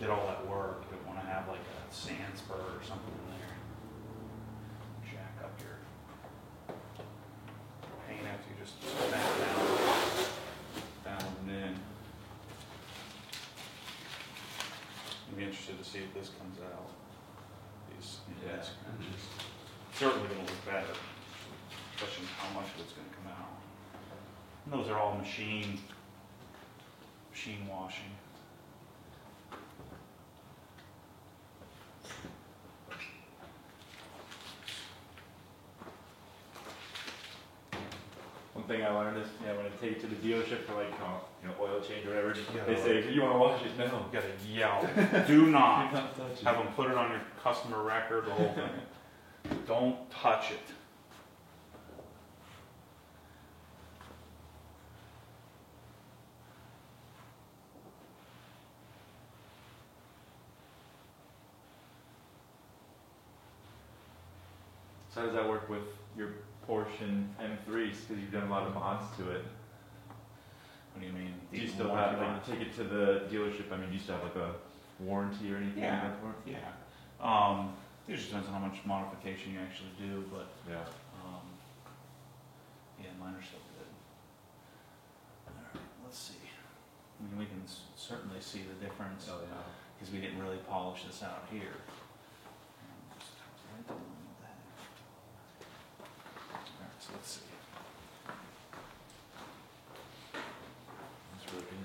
did all that work, you don't want to have like a sand spur or something in there. Jack up your paint after you just back down and in. I'd be interested to see if this comes out. These scratches. Certainly going to look better, especially how much of it's going to come out. And those are all machine washing. One thing I learned is, when I take it to the dealership for like, oil change or whatever, they say, you want to wash it? No. You gotta yell. Do not. Do not touch it. Have them put it on your customer record, the whole thing. Don't touch it. So how does that work with your Porsche M3s? Because you've done a lot of mods to it. What do you mean? Do you still have, like, take it to the dealership? I mean, do you still have like a warranty or anything like that for it? Yeah. It just depends on how much modification you actually do, but Yeah. Mine are still good. All right, let's see. I mean, we can certainly see the difference. Oh yeah. Because we didn't really polish this out here. Just right along with that. All right, so let's see. That's really good.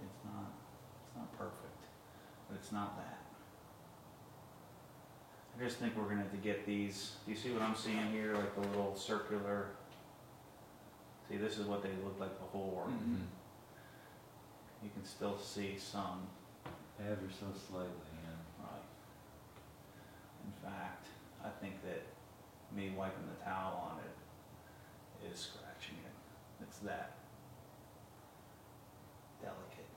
It's not perfect, but it's not that. I just think we're gonna have to get these. Do you see what I'm seeing here? Like the little circular. See, this is what they looked like before. Mm-hmm. You can still see some. Ever so slightly, yeah. Right. In fact, I think that me wiping the towel on it is scratching it. It's that delicate.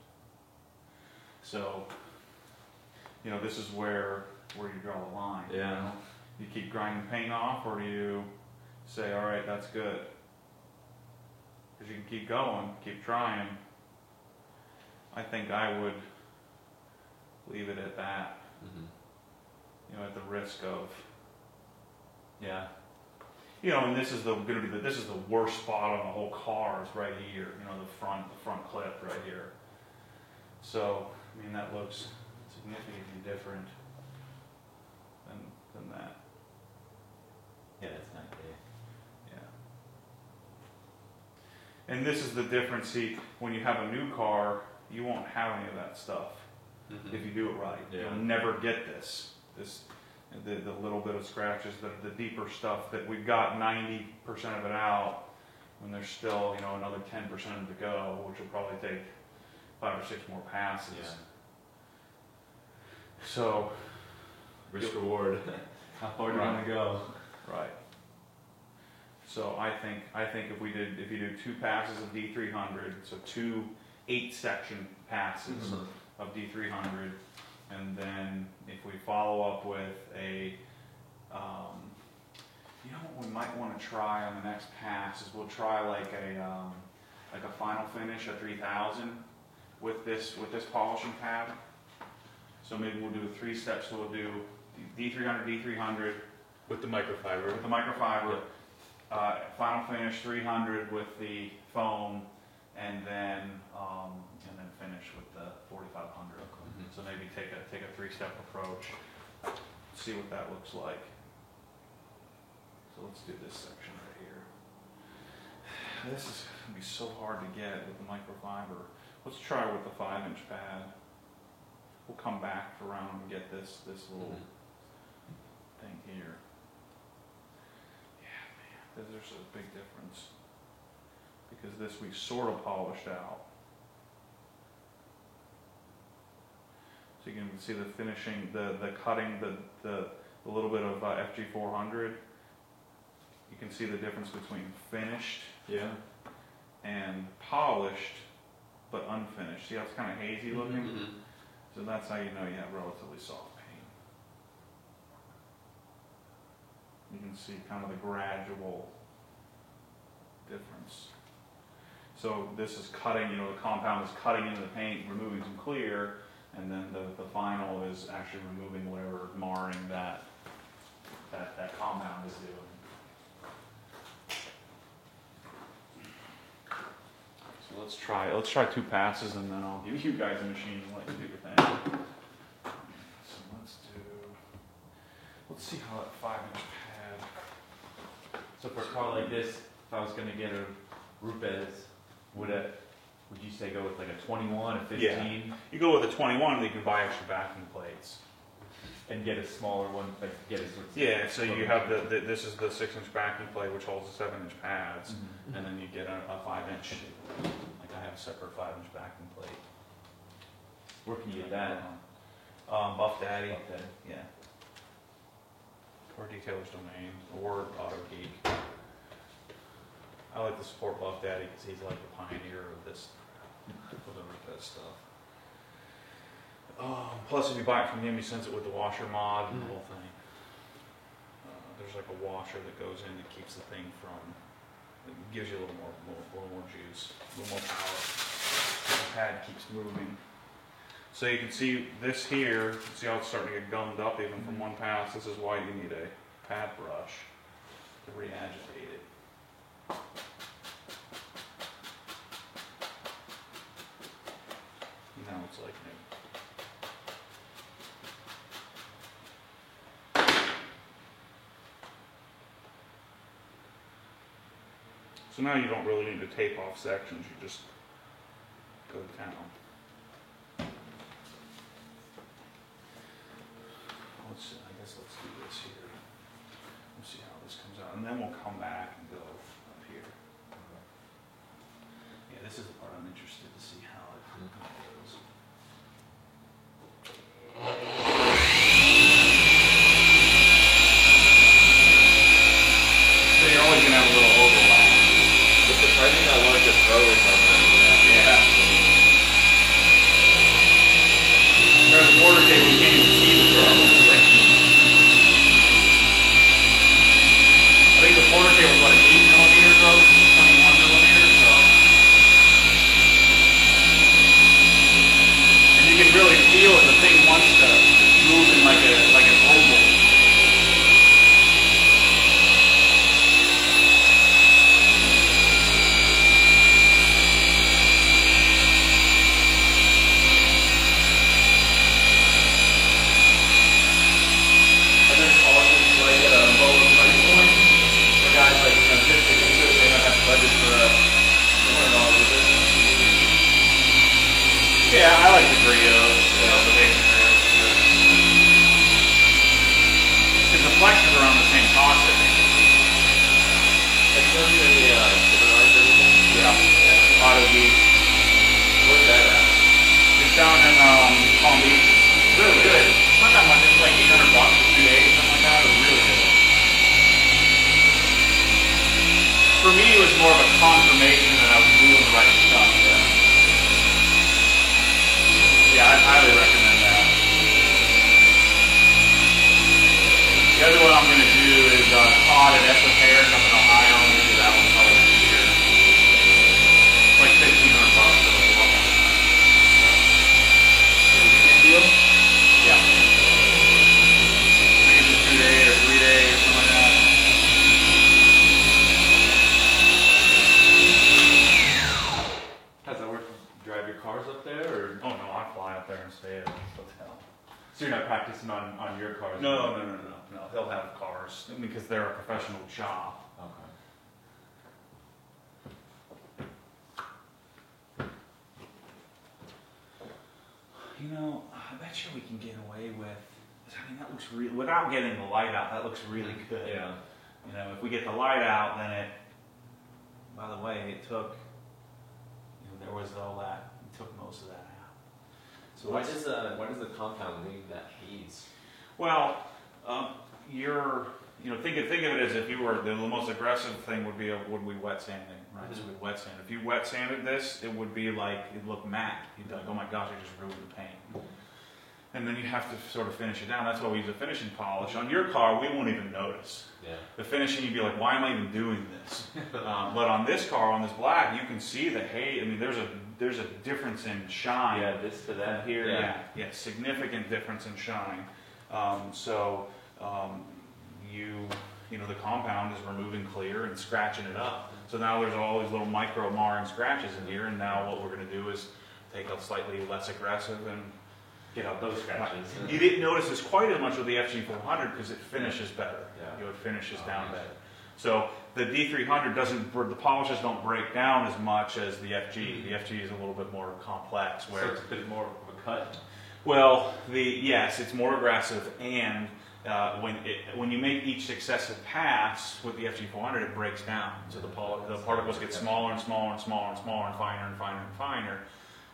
So, this is where you draw the line. Yeah. You keep grinding paint off, or do you say, all right, that's good? Because you can keep going, keep trying. I think I would leave it at that. Mm-hmm. At the risk of, Yeah. and this is this is the worst spot on the whole car is right here. The front clip right here. So, that looks significantly different than that. Yeah, it's not good. Yeah. And this is the difference. See, when you have a new car, you won't have any of that stuff if you do it right. Yeah. You'll never get the little bit of scratches, the deeper stuff that we've got 90% of it out, when there's still another 10% to go, which will probably take 5 or 6 more passes. Yeah. So Risk reward. How far do you want to go? right. So I think if you do 2 passes of D300, so 2 8-section passes of D300, and then if we follow up with a, what we might want to try on the next pass is we'll try like a final finish at 3000 with this polishing pad. So maybe we'll do 3 steps. So we'll do D300 With the microfiber. with the microfiber, final finish 300 with the foam, and then finish with the 4500. Mm-hmm. So maybe take a 3-step approach, see what that looks like. So let's do this section right here. This is going to be so hard to get with the microfiber. Let's try with the 5-inch pad. We'll come back around and get this little thing here. Yeah, man, there's a big difference. Because this we sort of polished out. So you can see the finishing, the cutting, the little bit of FG400. You can see the difference between finished and polished, but unfinished. See how it's kind of hazy looking? So that's how you know you have relatively soft paint. You can see kind of the gradual difference. So this is cutting, you know, the compound is cutting into the paint, removing some clear, and then the final is actually removing whatever marring that compound is doing. So let's try 2 passes, and then I'll give you guys a machine and let you do your thing. So let's see how that 5-inch pad. So for a car like this, if I was gonna get a Rupes, would you say go with like a 21, a 15? Yeah. You go with a 21, and you can buy extra backing plates. And get a smaller one, like get a Yeah, so you have this is the 6-inch backing plate, which holds the 7-inch pads, and then you get a 5-inch. Like I have a separate 5-inch backing plate. Where can you get that? Buff Daddy. Up there. Yeah. Or Detailer's Domain, or Auto Geek. I like to support Buff Daddy because he's like the pioneer of this, stuff. Plus, if you buy it from him, he sends it with the washer mod and the whole thing. There's like a washer that goes in that keeps the thing from, it gives you a little more juice, a little more power. The pad keeps moving. So you can see this here, see how it's starting to get gummed up even from one pass. This is why you need a pad brush to re-agitate it. Now it's like new. So now you don't really need to tape off sections, you just go to town. I guess let's do this here. We'll see how this comes out, and then we'll come back and go up here. Yeah, this is the part I'm interested to see how it goes. So you're always going to have a little overlap. It's surprising how large the throw is on that. Yeah. There's a border table, you can't even see the throw. I think the border table is what, an 8mm throw, 21mm, so. And you can really feel it, the thing wants to move in like an oval. Yeah, I like the Grios, the basic Grios. Because the flexors are on the same cost, I think. It's not even the civilized everything. Yeah. Auto Geek. Where's that at? It's down in Palm Beach. It's really good. It's not that much, it's like $800 for 2 days, something like that. It was really good. For me, it was more of a confirmation that I was doing the right stuff. Yeah, I'd highly recommend that. The other one I'm going to do is Todd at Esoteric up in Ohio. I'm going to do that one probably next year. It's like $1,500, so it's a lot more time. Is it a weekend deal? Yeah. I think it's a 2-day or 3-day or something like that. How's that work? Drive your cars up there, or? Oh no, I fly up there and stay at the hotel. So you're not practicing on your cars? No. They'll have cars because they're a professional shop. Okay. You know, I bet you we can get away with. I mean, that looks really. Without getting the light out, that looks really good. Yeah. You know, if we get the light out, then it. By the way, it took. You know, there was all that. It took most of that out. So why does the compound leave that haze? Well, think of it as if you were the most aggressive thing would be wet sanding, right? This would be wet sand. If you wet sanded this, it would be like it'd look matte. You'd be like, oh my gosh, I just ruined the paint. and then you have to sort of finish it down. That's why we use a finishing polish. On your car, we won't even notice. Yeah. The finishing, you'd be like, why am I even doing this? But on this car, on this black, you can see the haze. I mean, there's a difference in shine. Yeah, this to that. Here, Yeah. yeah, significant difference in shine. You know, the compound is removing clear and scratching it up. So now there's all these little micro marring scratches in here, and now what we're going to do is take a slightly less aggressive and Get out those scratches. you didn't notice this quite as much with the FG400 because it finishes better. Yeah. You know, it finishes Oh, down nice. better. So the D300 the polishes don't break down as much as the FG. The FG is a little bit more complex. So Where it's a bit more of a cut. well, yes, it's more aggressive, and when you make each successive pass with the FG400, it breaks down. So the particles get smaller and smaller and smaller and smaller and finer and finer and finer,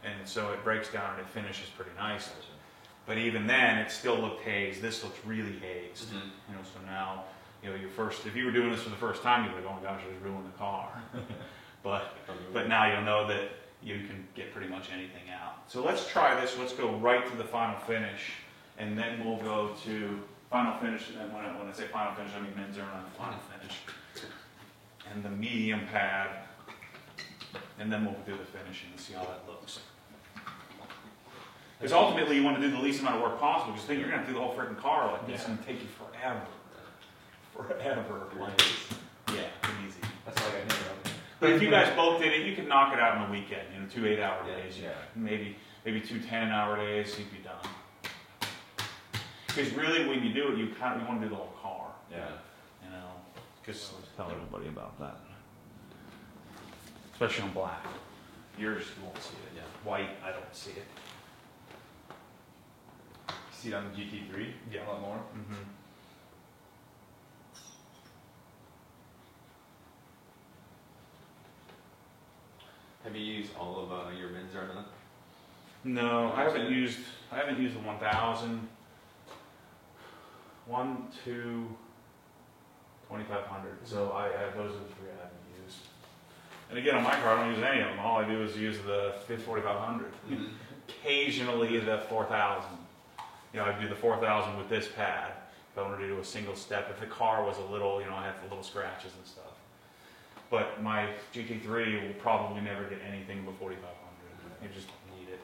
and so it breaks down and it finishes pretty nicely. But even then, it still looked hazed. This looks really hazed. Mhm. You know, so now, you know, if you were doing this for the first time, you'd be like, oh my gosh, I just ruined the car. But now you'll know that you can get pretty much anything out. So let's try this. Let's go right to the final finish, and then we'll go to final finish. And when I say final finish, I mean Menzerna final finish, and the medium pad, and then we'll do the finishing and see how that looks. Because ultimately, you want to do the least amount of work possible. Because you're going to do the whole freaking car like this. It's going to take you forever. Like, yeah, easy. That's all I got here. But if you guys both did it, you could knock it out in a weekend. You know, 2 8-hour Yeah, days. yeah. Maybe 2 10-hour days. You'd be done. Because really, when you do it, you want to do the whole car. Yeah. You know, because tell everybody about that. Especially on black. Yours, you won't see it. Yeah. White, I don't see it. See it on the GT3? Yeah. A lot more. Mm-hmm. Have you used all of your Menzerna? No, I haven't used the 1000. 1, 2, 2500. So those are the 3 I haven't used. And again, on my car, I don't use any of them. All I do is use the 4500. Mhm. Occasionally the 4000. You know, I do the 4000 with this pad. If I wanted to do a single step, if the car was a little, you know, I have the little scratches and stuff. But my GT3 will probably never get anything but 4500. You just need it.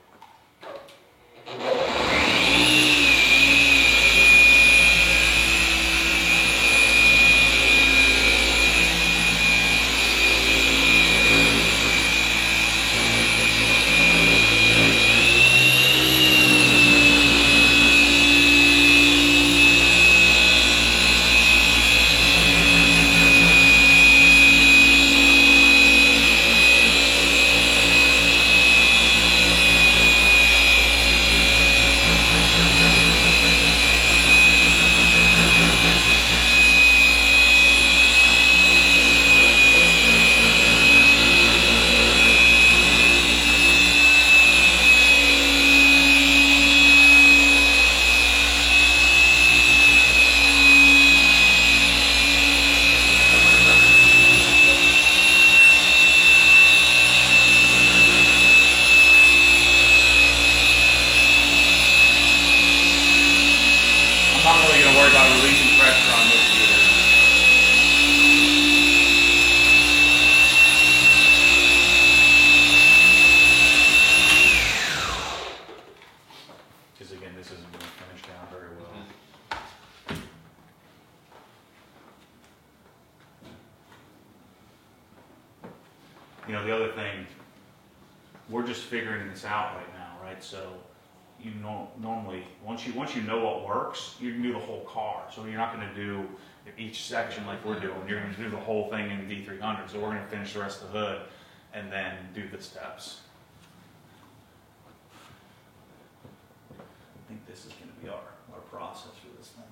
I'm not really going to worry about releasing pressure on this either. Because again, this isn't going to finish down very well. You know, the other thing, we're just figuring this out right now, right? So you know, normally, once you know what works, you can do the whole car. So you're not going to do each section like we're doing. You're going to do the whole thing in D300. So we're going to finish the rest of the hood and then do the steps. I think this is going to be our process for this thing.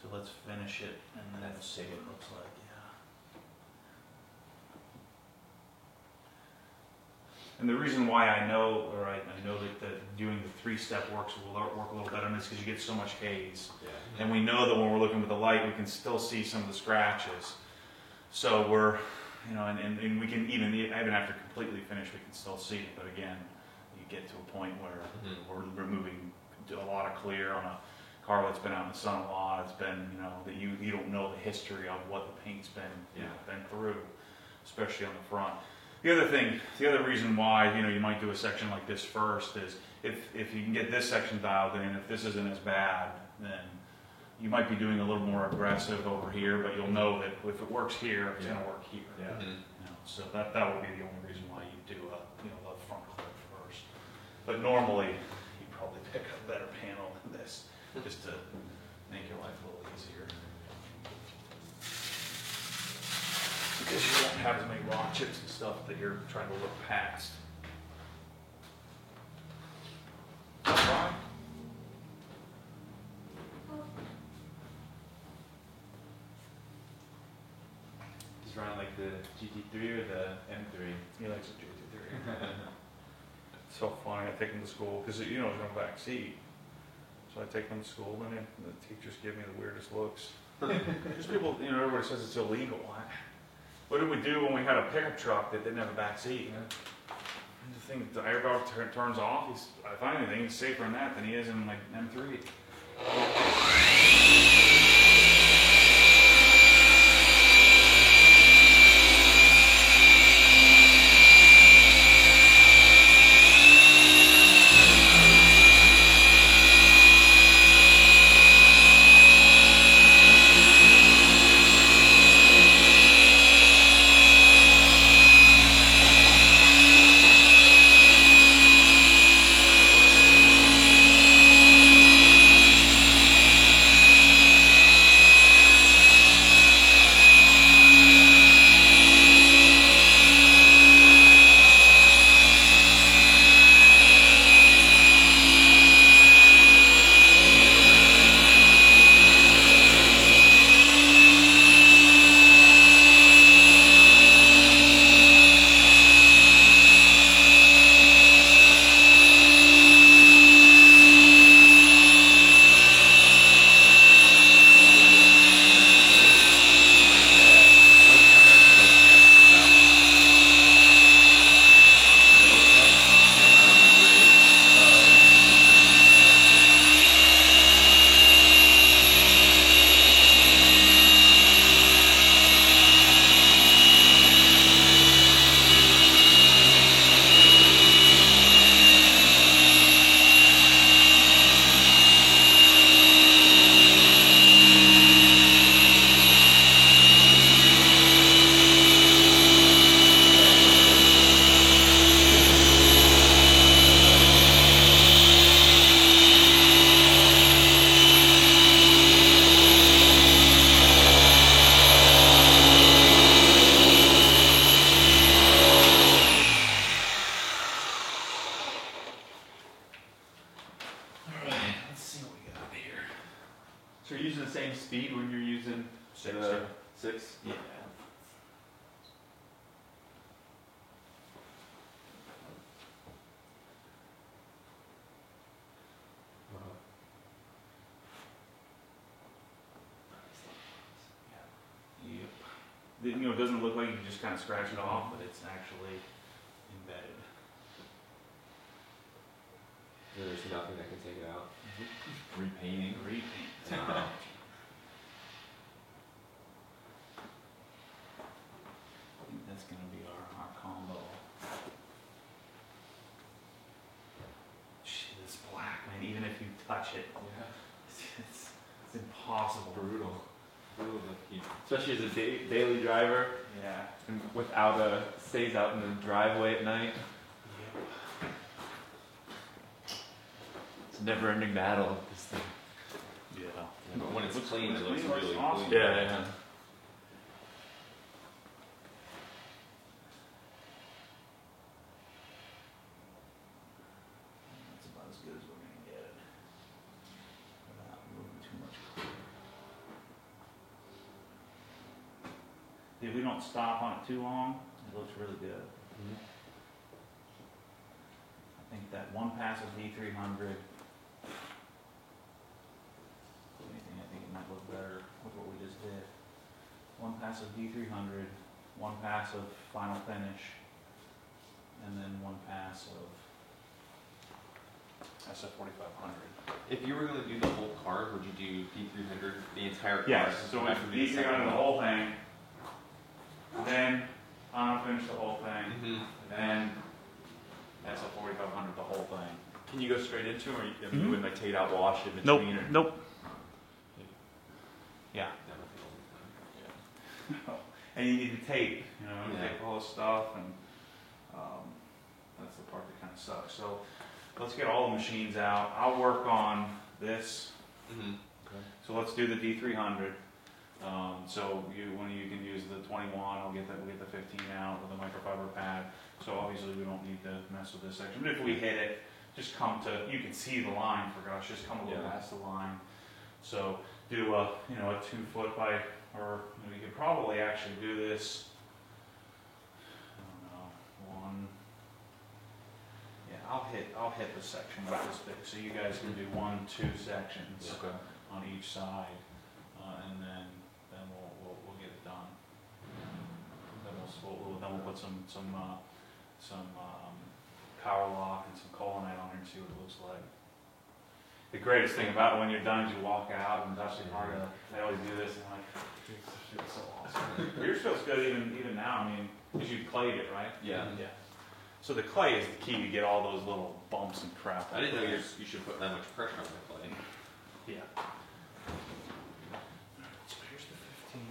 So let's finish it and then we'll see what it looks like. And the reason why I know that doing the 3-step will work a little better on this because you get so much haze. Yeah. And we know that when we're looking with the light, we can still see some of the scratches. So we're, you know, and we can even after completely finished, we can still see it. But again, you get to a point where Mhm. we're removing a lot of clear on a car that's been out in the sun a lot. It's been, you know, that you don't know the history of what the paint's been through, especially on the front. The other reason why, you know, you might do a section like this first is if you can get this section dialed in, if this isn't as bad, then you might be doing a little more aggressive over here, but you'll know that if it works here, it's gonna work here. Yeah. Mhm. You know, so that would be the only reason why you do the front clip first. But normally, you probably pick a better panel than this, just to make your life a little easier. Because you won't have as many rock chips and stuff that you're trying to look past. Fine. Just run like the GT3 or the M3. He likes a GT3. It's so funny. I take him to school because you know there's no back seat. So I take them to school and the teachers give me the weirdest looks. Because people, you know, everybody says it's illegal. What did we do when we had a pickup truck that didn't have a back seat? The thing, the airbag turns off. I find anything he's safer in that than he is in like an M3. So you're using the same speed when you're using Six, the sir. 6? Yeah. Yep. You know, it doesn't look like you can just kind of scratch it off, but it's actually embedded. There's nothing that can take it out. Repainting. Repaint. Wow. I think that's gonna be our combo. Shit, it's black, man. Even if you touch it, Yeah. it's impossible. Brutal. Brutal to keep. Especially as a daily driver Yeah. and without stays out in the driveway at night. It's a never-ending battle with this thing. Yeah. But when it's clean, it looks clean, really awesome. clean. Yeah. That's about as good as we're gonna get it. Without moving too much clear. If we don't stop on it too long, it looks really good. Mhm. I think that one pass of D300, anything, I think it might look better with what we just did. One pass of D300, one pass of final finish, and then one pass of said 4,500. If you were gonna do the whole car, would you do D300, the entire car? Yes, so Have to we be the second D300 the one? whole thing, then finish the whole thing, Mhm. then that's a 4,500 the whole thing. Can you go straight into them, or you, Mhm. you wouldn't like take it out, wash it Nope, between? Or? nope. Yeah. That would be all And you need the tape, you know, Yeah. tape all this stuff, and that's the part that kind of sucks. So let's get all the machines out. I'll work on this. the time. So let's do the D300. So when you can use the 21, we'll get the 15 out with a microfiber pad. So obviously we don't need to mess with this section. But if we hit it, just come to, you can see the line, for gosh, just come a little Yeah. past the line. So do a 2 foot by, or we could probably actually do this, I don't know, one. Yeah, I'll hit the section about this big, so you guys can do 1, 2 sections Okay. on each side, and then we'll get it done. Then we'll put some power lock and some Colonite on there and see what it looks like. The greatest thing about it when you're done is you walk out and touch the car. I always do this and I'm like, "Dude, this feels so awesome." Yours feels good even now. I mean, because you clayed it, right? Yeah. Yeah. So the clay is the key to get all those little bumps and crap. I didn't know you should put that much pressure on the clay. Yeah. So here's the 15.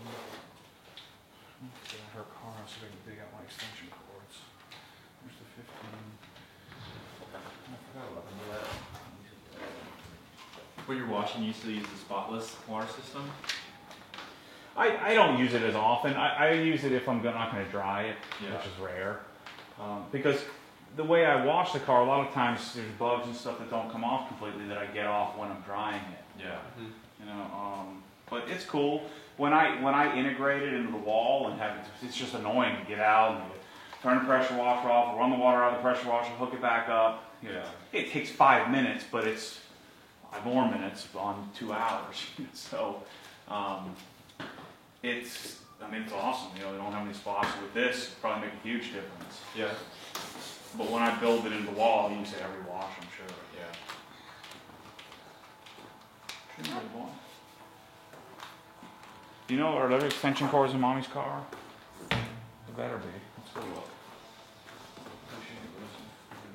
Get her car so we can dig out my extension cords. Here's the 15. I forgot about that. When you're washing, you usually use the spotless water system. I don't use it as often. I use it if I'm not going to dry it, Yeah. which is rare. Because the way I wash the car, a lot of times there's bugs and stuff that don't come off completely that I get off when I'm drying it. Yeah. You know, but it's cool. When I integrate it into the wall and have it, it's just annoying to get out and turn the pressure washer off, run the water out of the pressure washer, hook it back up. You know, it takes 5 minutes, but it's 5 more minutes on 2 hours. So it's awesome. You know, they don't have any spots with this. It'll probably make a huge difference. Yeah. But when I build it into the wall, I use it every wash, I'm sure. Yeah. Shouldn't really want. Do you know, are there extension cords in Mommy's car? There better be. Let's go look.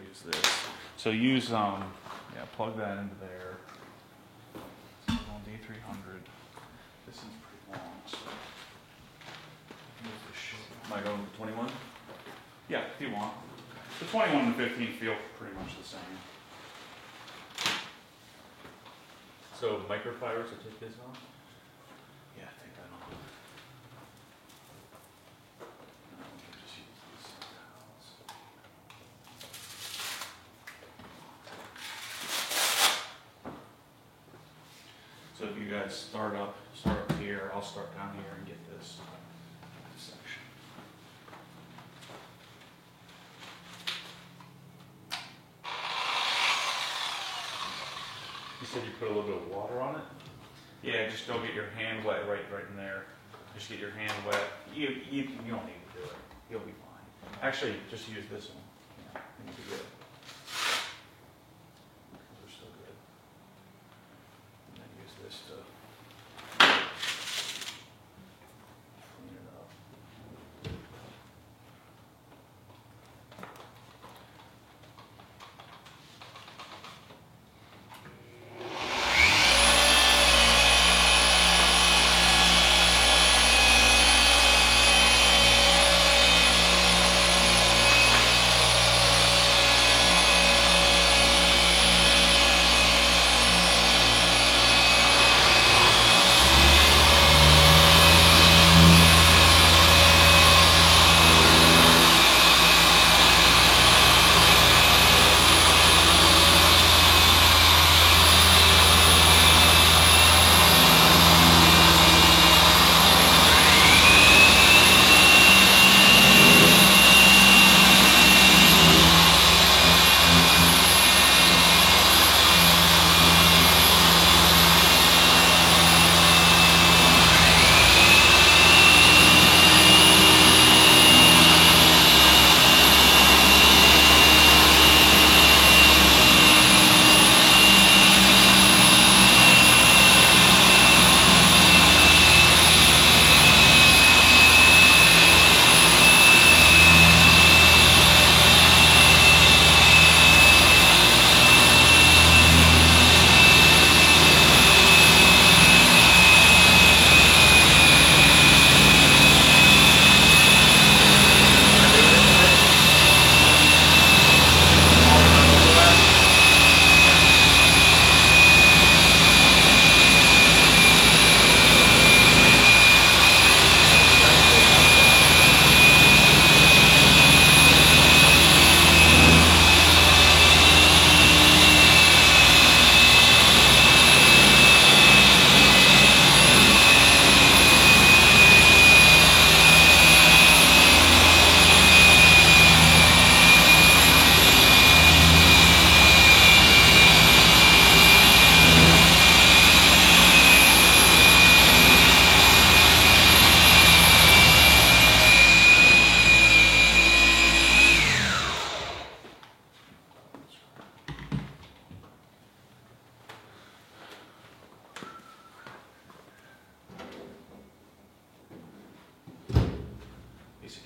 Use this. So use plug that into there. On D300. This is pretty long, so use this shit. Am I going with 21? Yeah, if you want. The 21 and the 15 feel pretty much the same. So microfibers will take this off? Yeah, I think that'll. No, we can just use these towels. So if you guys start up here, I'll start down here and get this section. You said you put a little bit of water on it? Yeah, just go get your hand wet right in there. Just get your hand wet. You don't need to do it. You'll be fine. Actually, just use this one. Yeah, you'll be good. They're still good. And then use this to clean it up.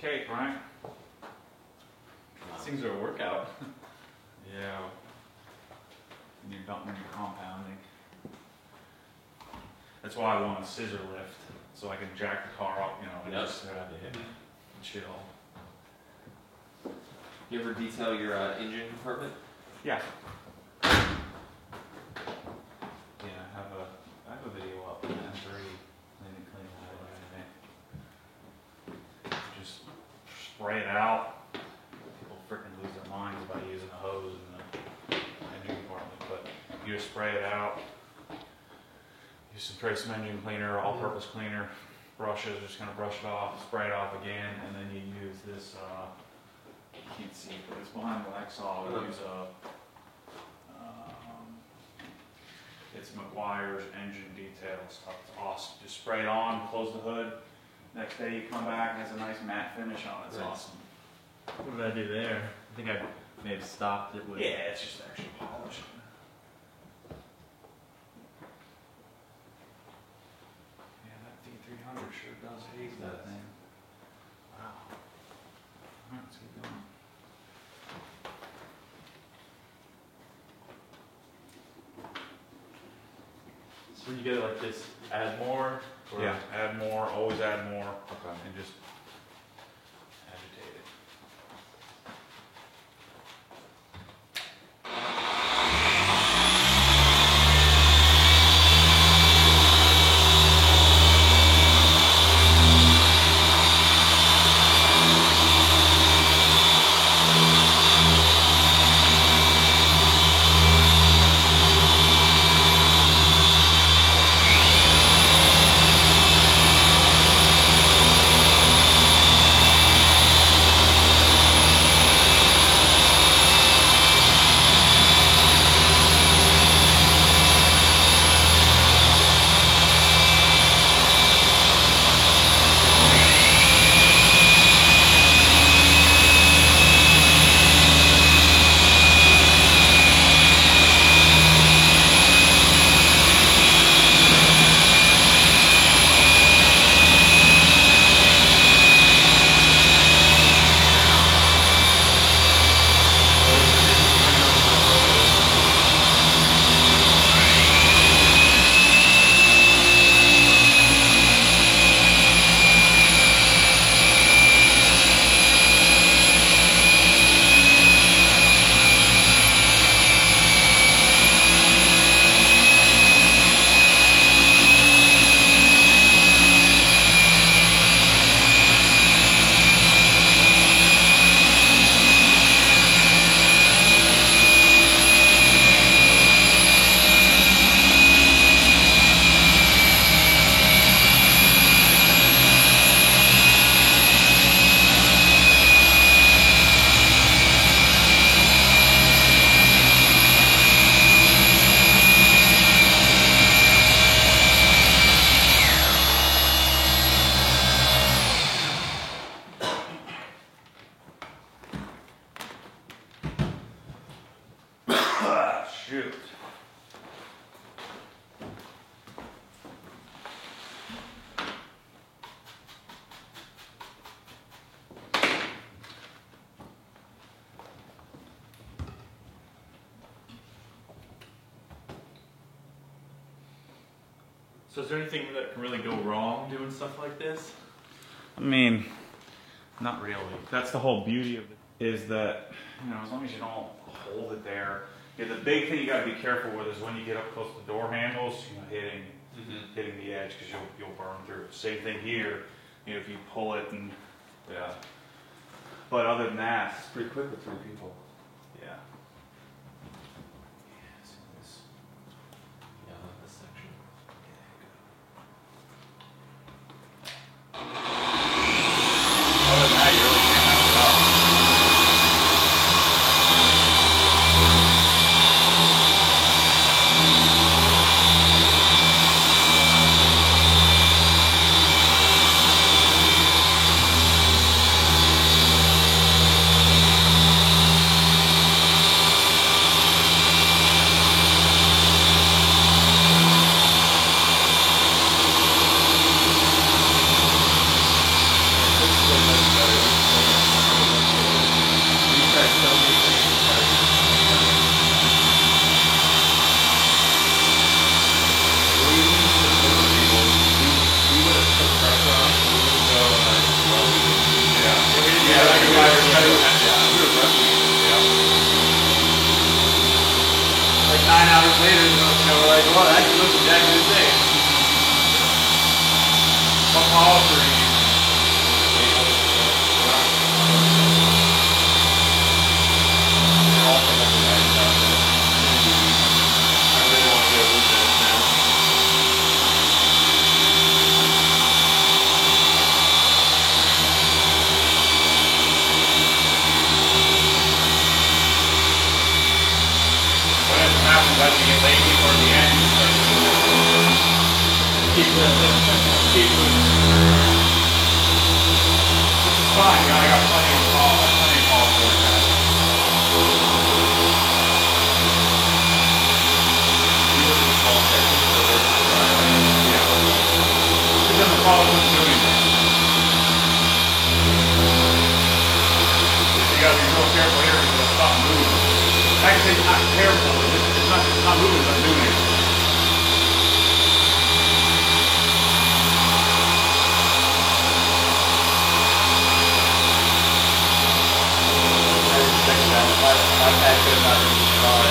cake, right? Seems to work out. Yeah. When you're compounding. That's why I want a scissor lift, so I can jack the car up, and Yep. just chill. You ever detail your engine compartment? Yeah. Yeah, I have a video up on M3, clean that away. Just spray it out. People freaking lose their minds by using a hose in the engine compartment, but you just spray it out. Use some trace engine cleaner, all-purpose cleaner, brushes, just gonna brush it off, spray it off again, and then you use this, you can't see it, but it's behind the Lexol. We use it's Meguiar's engine detail stuff. It's awesome. Just spray it on, close the hood. Next day you come back, it has a nice matte finish on it. It's Nice. awesome. What did I do there? I think I may have stopped it with. Yeah, it's just actually polishing. Yeah, that D300 sure does haze that thing. Wow. Alright, let's keep going. So when you get it like this, add more? Or? Yeah, add more, always add more, Okay. and just agitate it. Shoot. So is there anything that can really go wrong doing stuff like this? I mean, not really. That's the whole beauty of it, is that, as long as you don't hold it there. Yeah, the big thing you gotta be careful with is when you get up close to the door handles, hitting the edge, because you'll burn through. Same thing here, if you pull it and, yeah. But other than that, It's pretty quick with 3 people. yeah. Yeah, I love this section. Other than that, you really can't mess it up. hours later, we're like, well, that actually looks exactly the same. What polish are you using? I really want to go with this now. What ends up happening is as you get lazy toward the end, you start to keep moving. Which is fine, I got plenty of polish for it. It doesn't follow what's doing it. You gotta be real careful here because it'll stop moving. Actually, it's not careful, it's not moving, it's not doing it. I've had good about this car,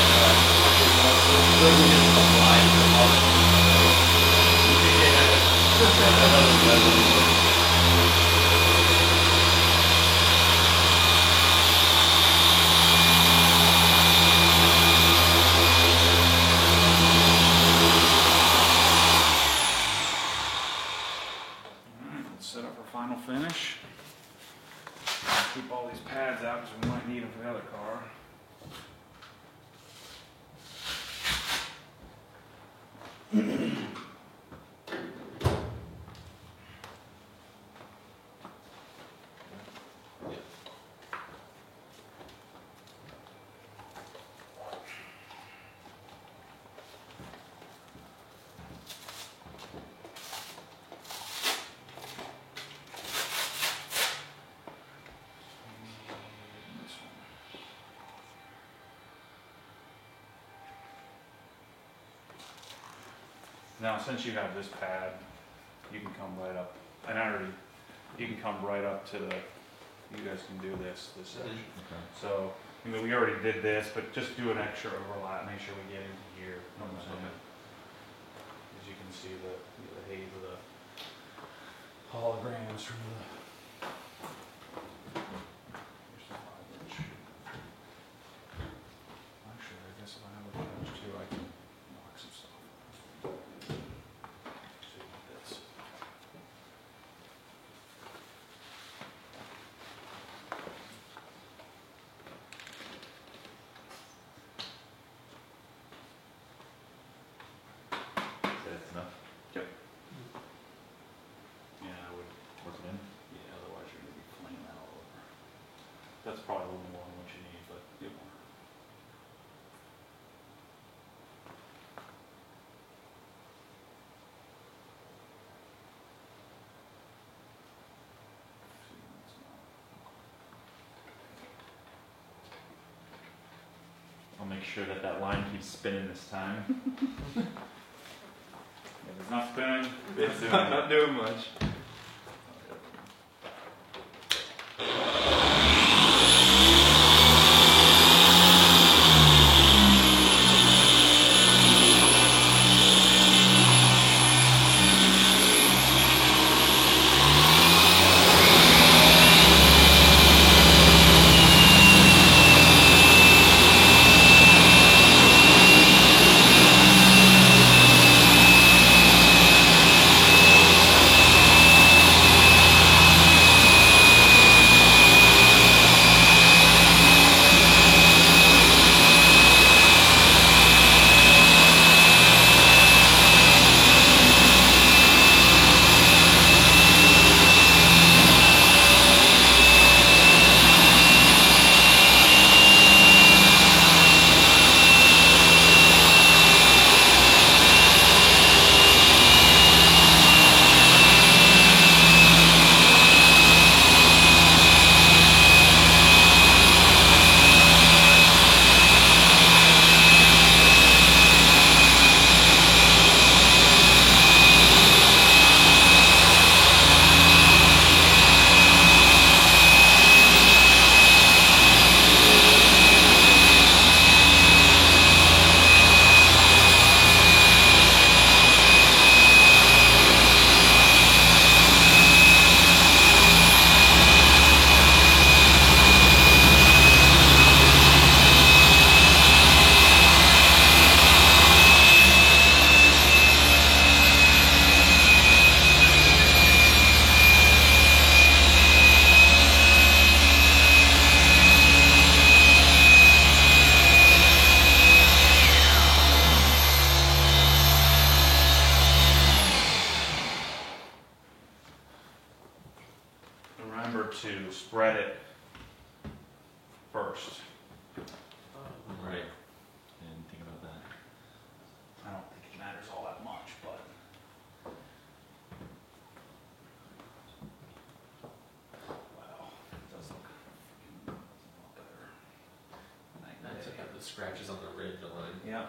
Let's set up our final finish. Keep all these pads out because we might need them for the other car. Now, since you have this pad, you can come right up, and you can come right up to the, you guys can do this section. So, I mean, we already did this, but just do an extra overlap, make sure we get into here. As you can see the haze of the holograms from the. Here's the 5-inch. Actually, I guess if I have a 5-inch too, I can knock some stuff. See this. That's enough. Yep. Yeah, I would. Work it in. Yeah, otherwise you're gonna be flaming that all over. That's probably a little more than what you need, but get more. I'll make sure that that line keeps spinning this time. If it's not spinning, It's not doing much. is spread it first. Right. I didn't think about that. I don't think it matters all that much, but. Wow, it does look a lot better. That's okay. The scratches on the ridge line. Yeah.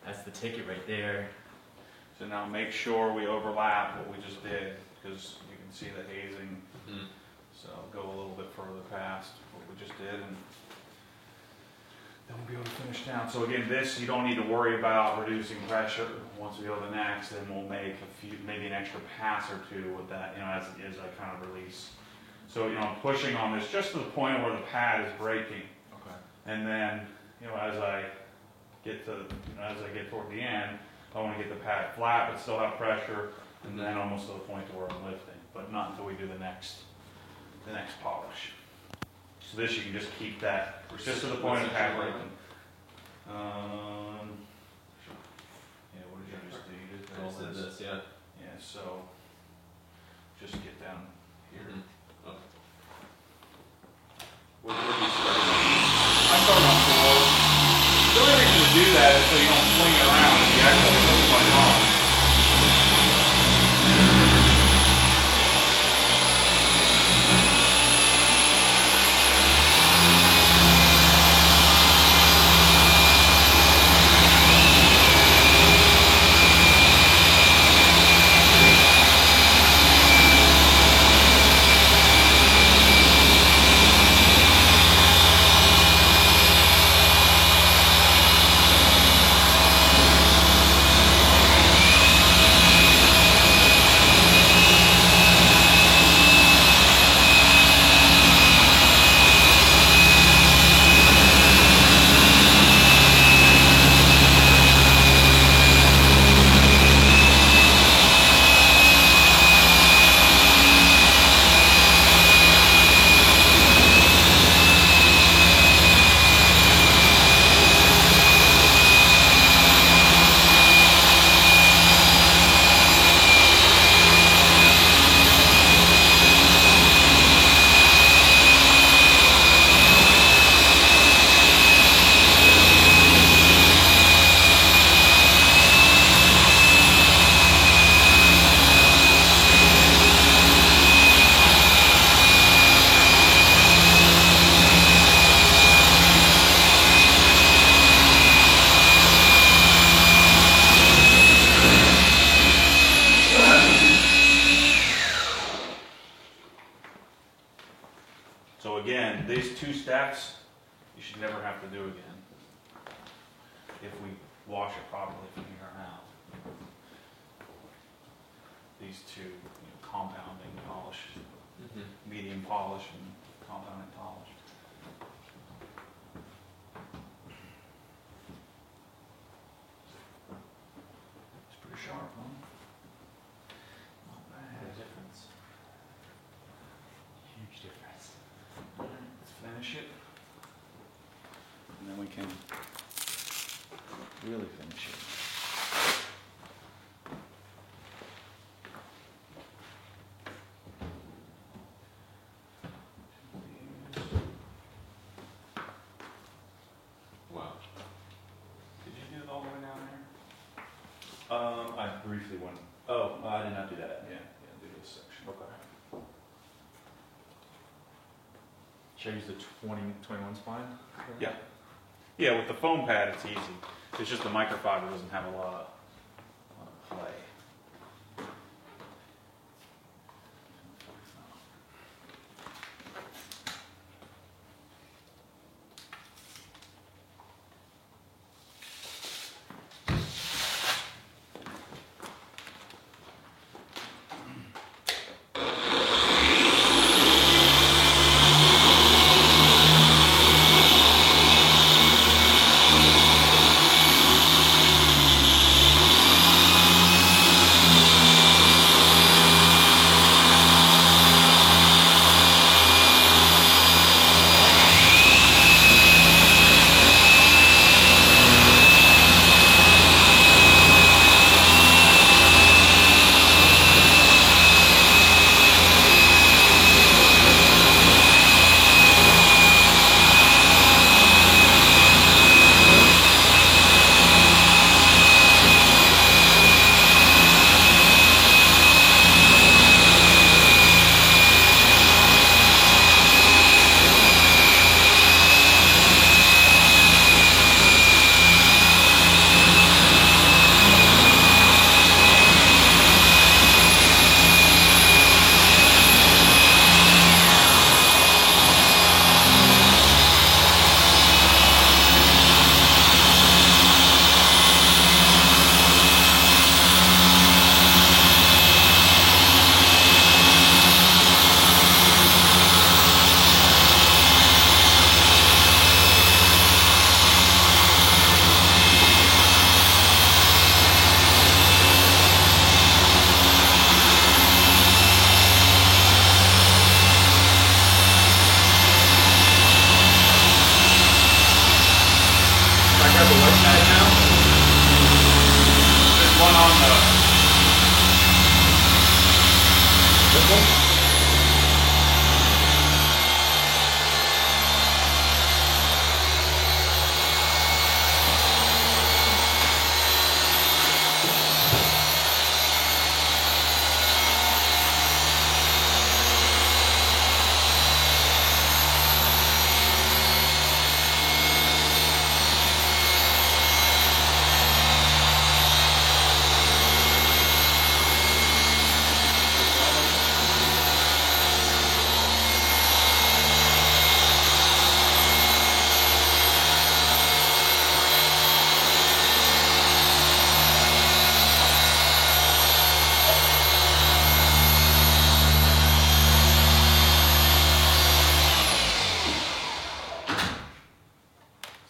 That's the ticket right there. So now make sure we overlap what we just did, because you can see the hazing. Mm-hmm. So go a little bit further past what we just did, and then we'll be able to finish down. So again, this, you don't need to worry about reducing pressure. Once we go to the next, then we'll make maybe an extra pass or two with that, as I kind of release. So, I'm pushing on this just to the point where the pad is breaking. Okay. And then, as I get toward the end, I want to get the pad flat but still have pressure, and then almost to the point to where I'm lifting, but not until we do the next polish. So this, you can just keep that just to the point of pad breaking. Yeah, what did you just do? You just Just did this, yeah. Yeah, so just get down here. Mhm. Oh. Where do you start? I start on 4. The only reason to do that is so you don't swing it around and you actually hook my arm. So again, these 2 steps, you should never have to do again if we wash it properly from here on out. These 2, compounding polish, Mm-hmm. medium polish and compounding polish. It's pretty sharp, huh? Not bad. difference. Huge difference. Let's finish it. And then we can really finish it. Wow. Did you do it all the way down there? I briefly went. Oh, I did not do that. Yeah, do this section. Okay. Should I use the 21 spline? Yeah. Yeah, with the foam pad, it's easy. It's just the microfiber doesn't have a lot of play. on the. This one?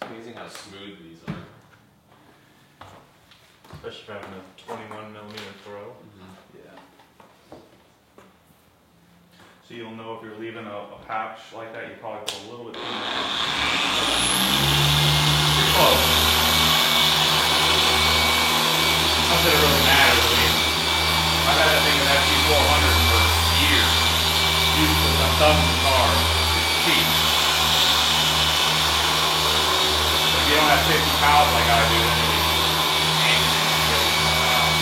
It's amazing how smooth these are. Especially for having a 21mm throw. Yeah. So you'll know if you're leaving a patch like that, you probably put a little bit too much. Pretty close. Not that it really matters. I mean, I've had that thing with FG400 for years. Used to I'm done with the car. It's cheap. If you don't have 50 pounds like I do, then it'll be angry and get it out.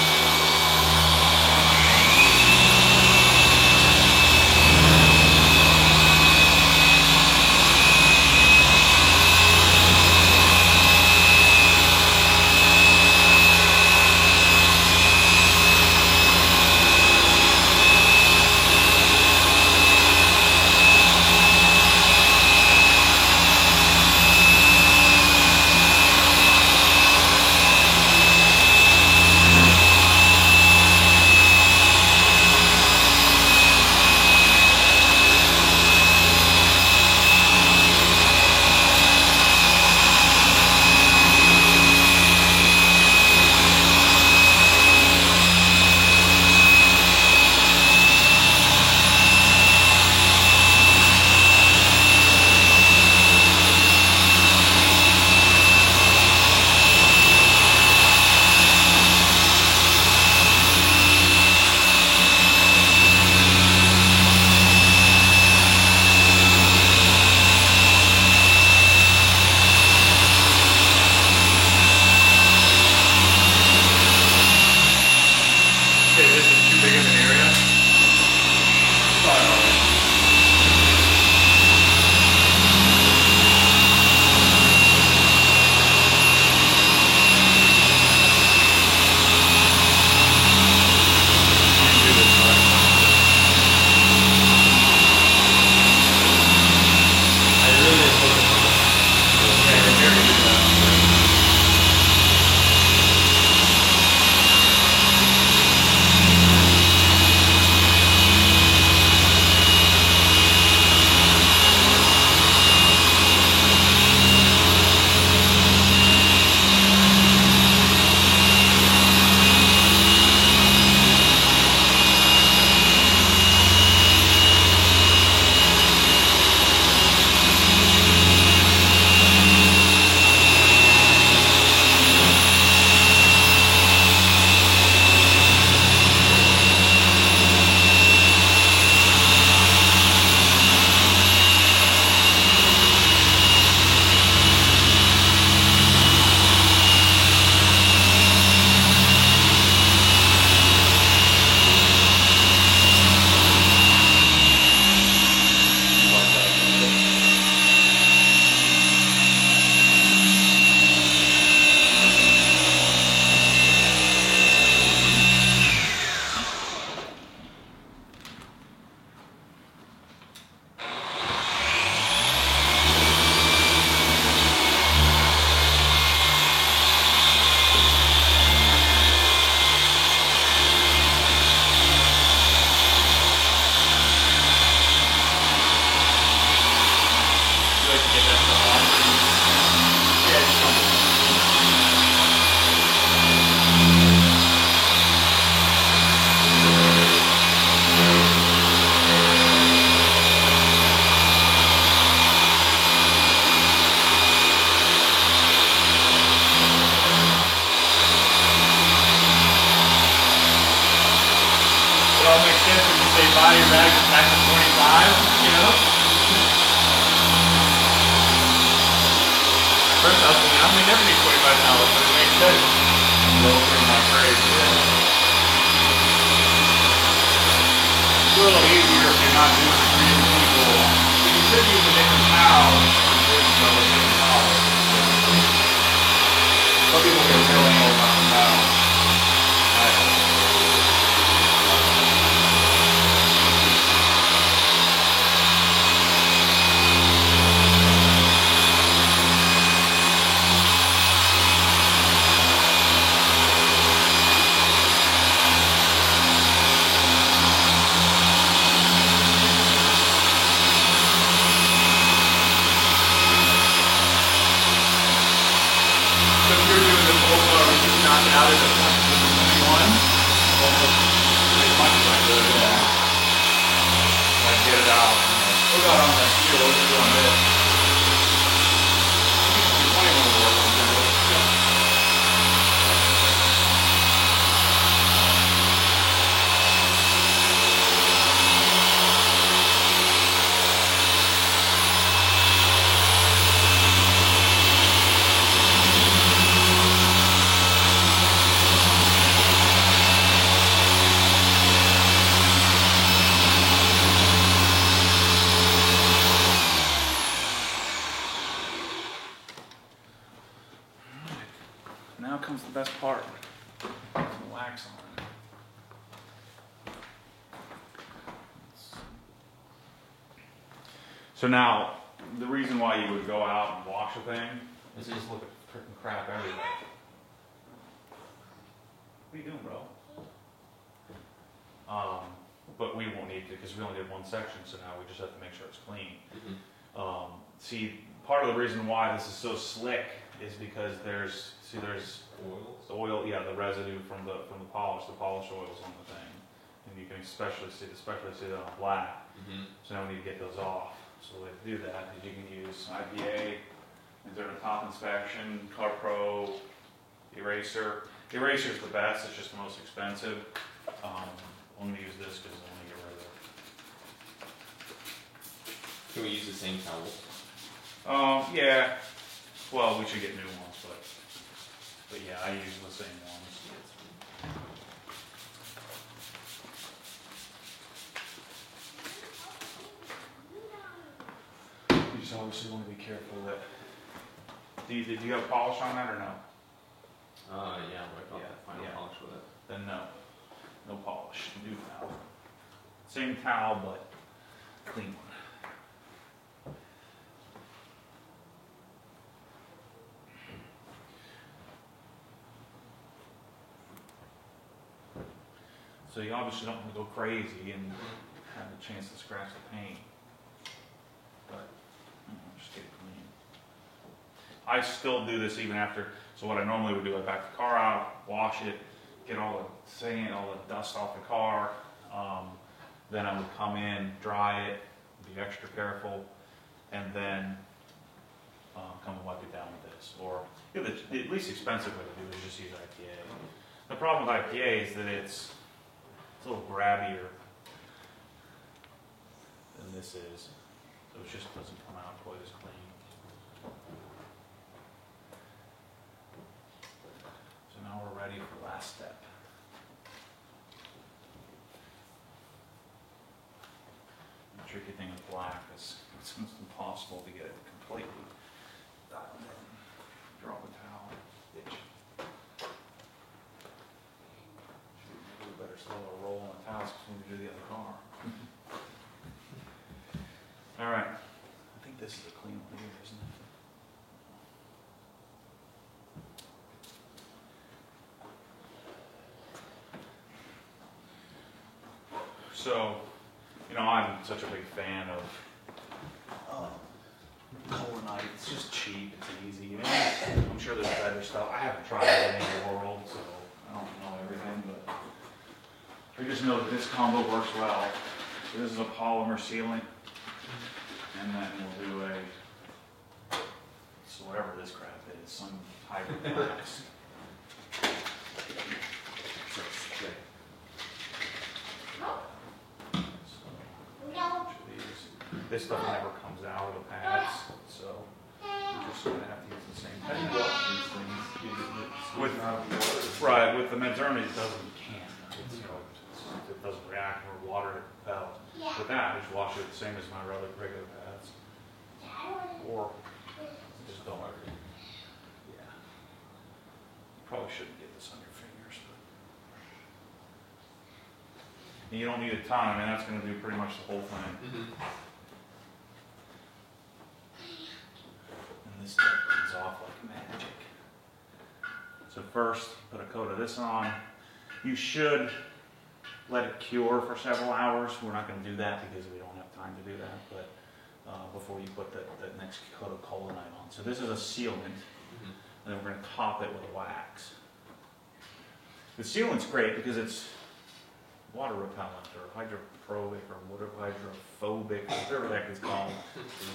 25, you know? First I was thinking, I may never need $25, but it makes sense. Lowering my grade, yeah. It's a little easier if you're not doing reading people. You could use a different towel for a different towel. Some people get really old about the towel. Out of the 21, almost as much as I could. Yeah. I get it out. What about on that steel? What do you do on this? 21 will work on that. Now comes the best part. Some wax on it. So now, the reason why you would go out and wash a thing This is just look at freaking crap everywhere. What are you doing, bro? But we won't need to because we only did one section, so now we just have to make sure it's clean. Mm-hmm. See, part of the reason why this is so slick is because there's Oils. the oil, yeah, the residue from the polish oils on the thing, and you can especially see that on black. Mm-hmm. So now we need to get those off. So the way to do that is you can use IPA, and during a top inspection, CarPro, eraser. Eraser is the best, it's just the most expensive. I'm going to use this because I want to get rid of it. Can we use the same towels? Yeah. Well, we should get new ones, but yeah, I use the same ones. You just obviously want to be careful that. Did you have polish on that or no? Yeah, wipe off the final yeah. polish with it. Then no polish. New towel. Same towel, but clean one. So you obviously don't want to go crazy and have a chance to scratch the paint. But just get it clean. I still do this even after. So what I normally would do, I back the car out, wash it, get all the sand, all the dust off the car. Then I would come in, dry it, be extra careful, and then come and wipe it down with this. Or the least expensive way to do it is just use IPA. The problem with IPA is that it's a little grabbier than this is, so it just doesn't come out quite as clean. So now we're ready for the last step. The tricky thing with black is it's almost impossible to get it completely dialed in. Drop a towel, itch. Maybe we better slow a roll on the towels because we need to do the other car. All right. I think this is a clean one here, isn't it? So, I'm such a big fan of Colonite. It's just cheap, it's easy. I'm sure there's better stuff. I haven't tried it in the world, so I don't know everything, but I just know that this combo works well. So this is a polymer sealant, and then we'll do so whatever this crap is, some hybrid wax. So, each of these. this stuff never comes out of the pads, so we're just gonna have to use the same How do you thing. wash these things? With- out of the water. Right, with the Medzermi, it doesn't, you can't, it's, you know, it doesn't react or water it out. With that, I just wash it the same as my regular pads. Or just don't. Yeah. You probably shouldn't get this on your fingers, but. And you don't need a ton, I mean, that's gonna do pretty much the whole thing. Mhm. And this stuff comes off like magic. So first, put a coat of this on. You should let it cure for several hours. We're not gonna do that because we don't have time to do that, but before you put that next coat of Colinite on. So this is a sealant, Mhm. and then we're gonna top it with a wax. The sealant's great because it's water repellent or hydrophobic or whatever, hydrophobic, whatever that is called.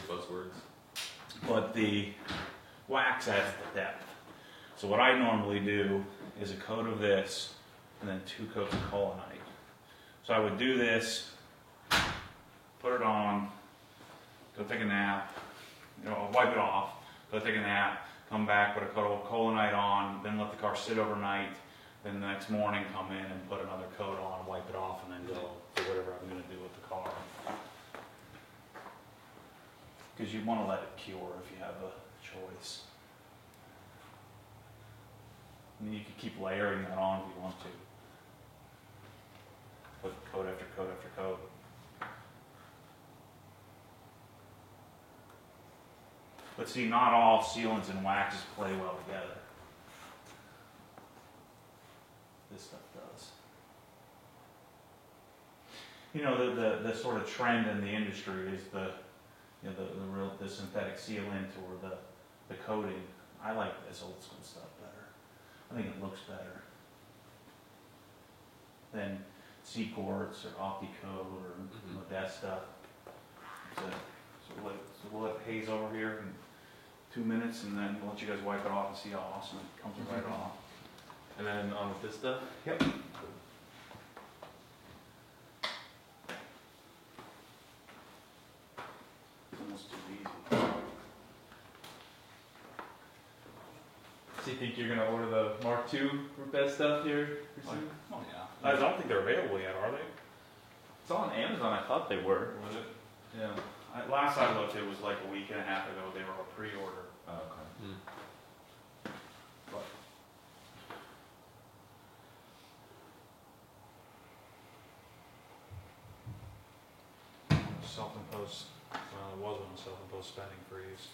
Those buzzwords. But the wax adds the depth. So what I normally do is a coat of this and then 2 coats of Colinite. So I would do this, put it on, go take a nap, you know, wipe it off, go take a nap, come back, put a coat of Colinite on, then let the car sit overnight, then the next morning come in and put another coat on, wipe it off, and then go do whatever I'm gonna do with the car. Because you want to let it cure if you have a choice. I mean, you could keep layering that on if you want to. Put coat after coat after coat. But see, not all sealants and waxes play well together. This stuff does. You know, the sort of trend in the industry is the synthetic sealant or the coating. I like this old school stuff better. I think it looks better than Seaports or Opticoat or Modesta. So we'll let it haze over here in 2 minutes, and then we'll let you guys wipe it off and see how awesome it comes right off. And then on with this stuff? Yep. It's almost too easy. So you think you're gonna order the Mark II Rupes stuff here pretty soon? Oh yeah. I don't think they're available yet, are they? It's on Amazon. I thought they were. Was it? Yeah. Last I looked, it was like a week and a half ago. They were a pre-order. Oh, okay. Mm. But self-imposed. Well, it was on a self-imposed spending freeze.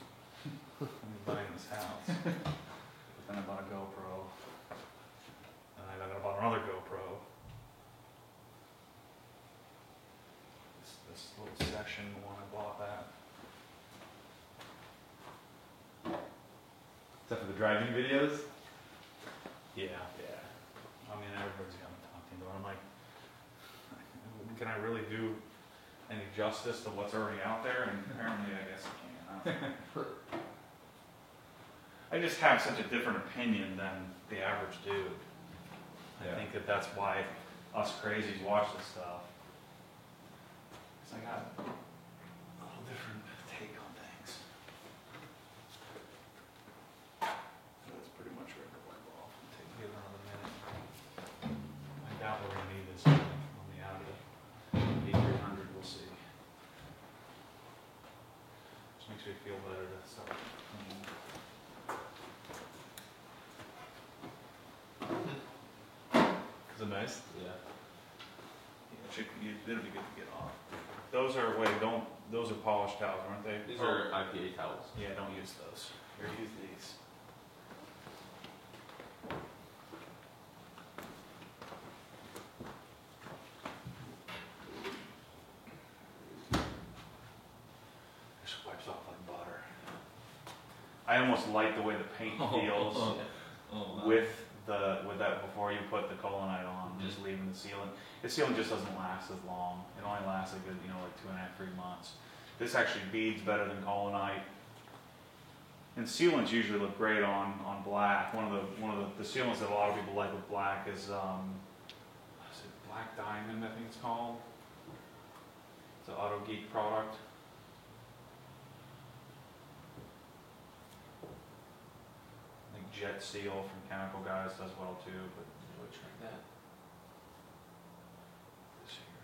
I'm buying this house. But then I bought a GoPro. And I bought another GoPro. This little session when I bought that. Except for the driving videos. Yeah. I mean, everybody's got me talking, but I'm like, can I really do any justice to what's already out there? And apparently, I guess I can. I just have such a different opinion than the average dude. I Yeah. think that's why us crazies watch this stuff. Because I got a little different take on things. So that's pretty much ready to wipe off. Give it another minute. I doubt we're gonna need this on the Audi A300. We'll see. Just makes me feel better to start. Is it nice? Yeah. It'll be good to get off. Those are those are polished towels, aren't they? These are IPA towels. Yeah, don't use those. Here, use these. Just wipes off like butter. I almost like the way the paint feels with that before you put the Colinite on, just leaving the sealant. The sealant just doesn't last as long. It only lasts a good, like 2.5, 3 months. This actually beads better than Colinite. And sealants usually look great on black. One of the sealants that a lot of people like with black is it Black Diamond, I think it's called. It's an Auto Geek product. Jet Seal from Chemical Guys does well too, but We'll try that. this here.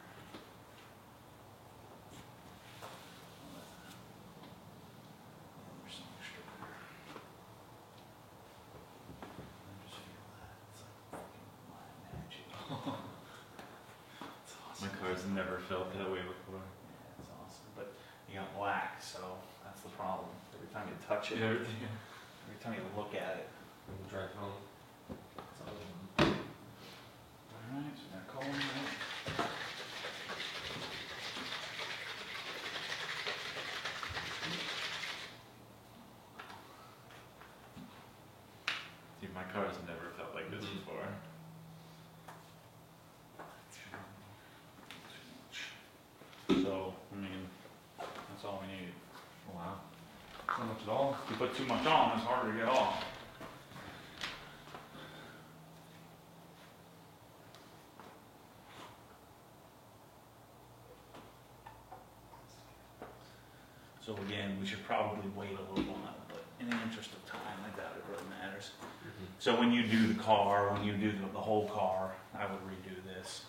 There's some extra there. I just feel that. It's like fucking live magic. It's awesome. My car's never felt that way before. Yeah, it's awesome. But you got black, so that's the problem. Every time you touch it, Everything. every time you look at it. We'll drive home. Alright, so that column, right? Dude, my car's never felt like this Mhm. before. So, I mean, that's all we need. Wow. Not much at all. If you put too much on, it's harder to get off. So again, we should probably wait a little while, but in the interest of time, I doubt it really matters. So when you do the car, when you do the whole car, I would redo this.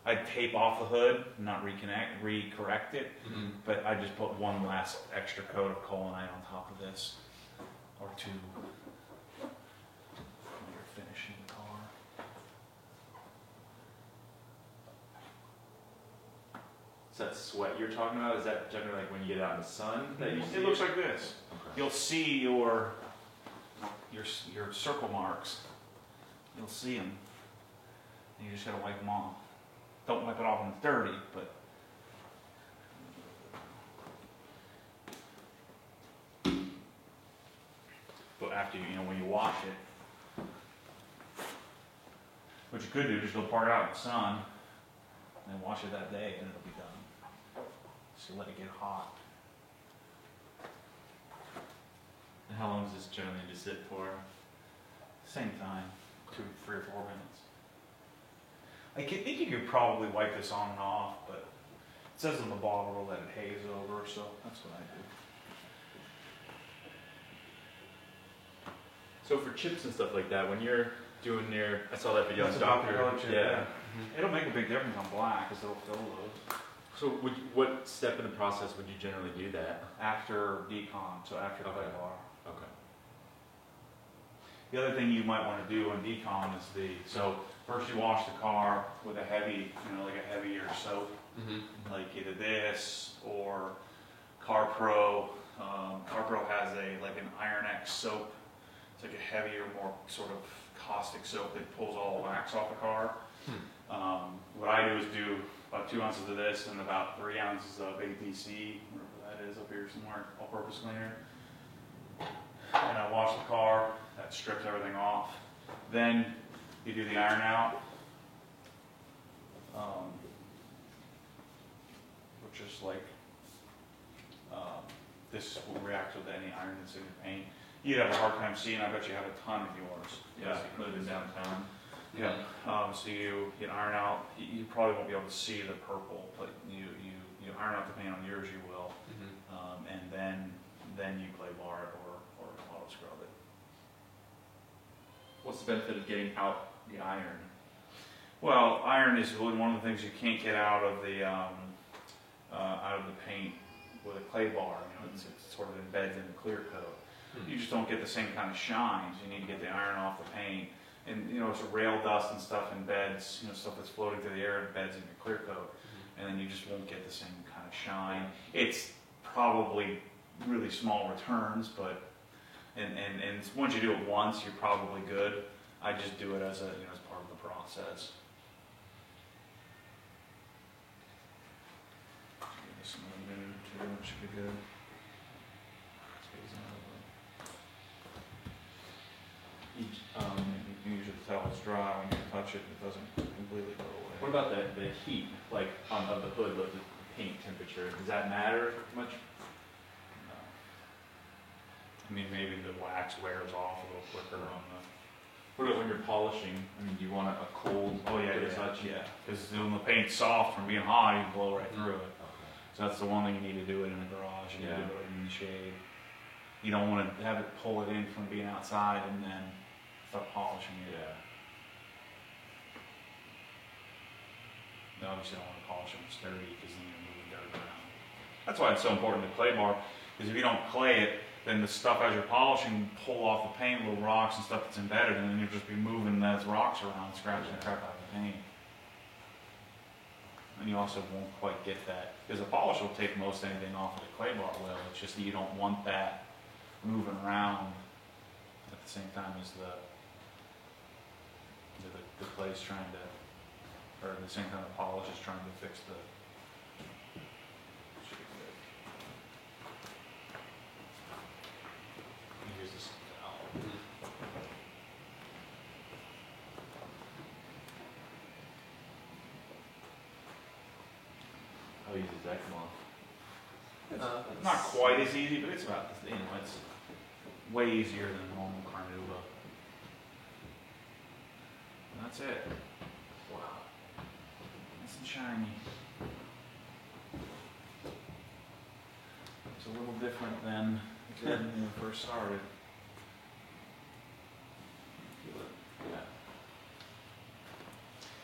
I'd tape off the hood, not recorrect it, Mhm. but I just put one last extra coat of Colonite on top of this, or two, when you're finishing the car. Is that sweat you're talking about? Is that generally like when you get out in the sun that you see? It looks like this. Okay. You'll see your circle marks. You'll see them. And you just gotta wipe them off. Don't wipe it off when it's dirty, but. But after you know, when you wash it, what you could do is just go park it out in the sun, and then wash it that day, and it'll be done. Just let it get hot. And how long does this generally just sit for? Same time, 2, 3, or 4 minutes. I think you could probably wipe this on and off, but it says on the bottle that it haze over, so that's what I do. So for chips and stuff like that, when you're doing your, I saw that video That's on a Dr. Doctor. Pepper chip, Yeah. It'll make a big difference on black, because it'll fill those. So what step in the process would you generally do that? After decon, so after clay Okay. bar. Okay. The other thing you might want to do on decon is so first you wash the car with a heavy, like a heavier soap. Mm-hmm. Like either this or CarPro. CarPro has an Iron X soap. It's like a heavier, more sort of caustic soap that pulls all the wax off the car. What I do is do about 2 ounces of this and about 3 ounces of APC, whatever that is up here somewhere, all-purpose cleaner. And I wash the car. That strips everything off. Then you do the iron out. Which is like, this will react with any iron that's in your paint. You'd have a hard time seeing, I bet you have a ton of yours. Yeah, living downtown. Yeah, so you iron out, you probably won't be able to see the purple, but you iron out the paint on yours, you will. Mm-hmm. And then you clay bar it or auto scrub it. What's the benefit of getting out the iron? Well, iron is really one of the things you can't get out of the paint with a clay bar. It sort of embeds in the clear coat. You just don't get the same kind of shines. You need to get the iron off the paint. And it's rail dust and stuff embeds, stuff that's floating through the air embeds in your clear coat. And then you just won't get the same kind of shine. It's probably really small returns, but and once you do it once, you're probably good. I just do it as as part of the process. Give this another minute or two, it should be good. You can usually tell it's dry when you touch it, it doesn't completely go away. What about the heat, like of the hood, like the paint temperature? Does that matter much? No. I mean, maybe the wax wears off a little quicker on the. What about when you're polishing? I mean, do you want a cold touch? Yeah, because when the paint's soft from being hot, you can blow right through it. Okay. So that's the one thing you need to do it in a garage, and Yeah. you do it in the shade. You don't want to have it pull it in from being outside and then start polishing it. Yeah. You obviously don't want to polish them sturdy because then you're moving dirt around. That's why it's so important to clay bar, because if you don't clay it, then the stuff as you're polishing pull off the paint, little rocks and stuff that's embedded, and then you'll just be moving those rocks around, scratching the crap out of the paint. And you also won't quite get that, because the polish will take most anything off of the clay bar will. It's just that you don't want that moving around at the same time as the clay's trying to, or at the same time the polish is trying to fix the. Should be good. Here's this. How easy does that come off? Not quite as easy, but it's about, you know, it's way easier than normal Carnauba. And that's it. Wow. Nice and shiny. It's a little different than it did when we first started. Yeah.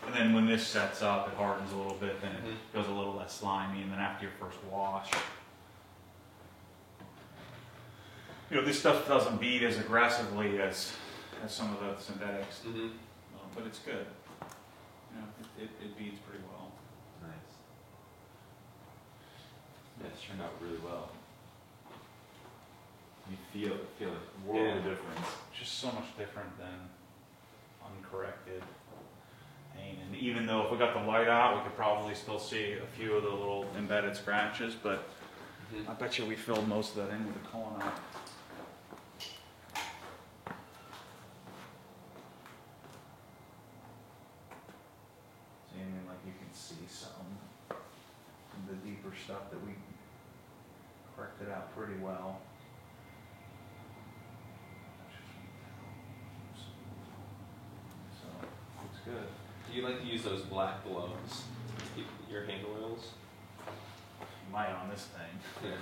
And then when this sets up, it hardens a little bit, then it goes a little less slimy, and then after your first wash, you know, this stuff doesn't bead as aggressively as some of the synthetics, but it's good. You know, it beads pretty well. Nice. Yeah, it's turned out really well. You feel a world of difference. Just so much different than uncorrected paint. And even though if we got the light out, we could probably still see a few of the little embedded scratches, but I bet you we filled most of that in with the Colonite. See, I mean, like you can see some of the deeper stuff that we corrected out pretty well. So, looks good. Do you like to use those black gloves to keep your hand oils? You might on this thing. Yeah.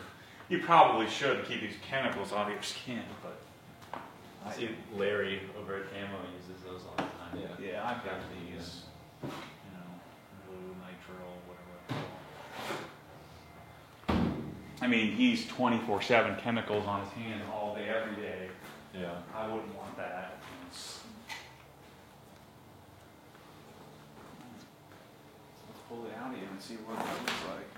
You probably should keep these chemicals out of your skin, but I see Larry over at Ammo uses those all the time. yeah, I've got these, you know, blue, nitrile, whatever. I mean, he's 24/7 chemicals on his hands all day, every day. Yeah. I wouldn't want that. Let's pull it out of you and see what it looks like.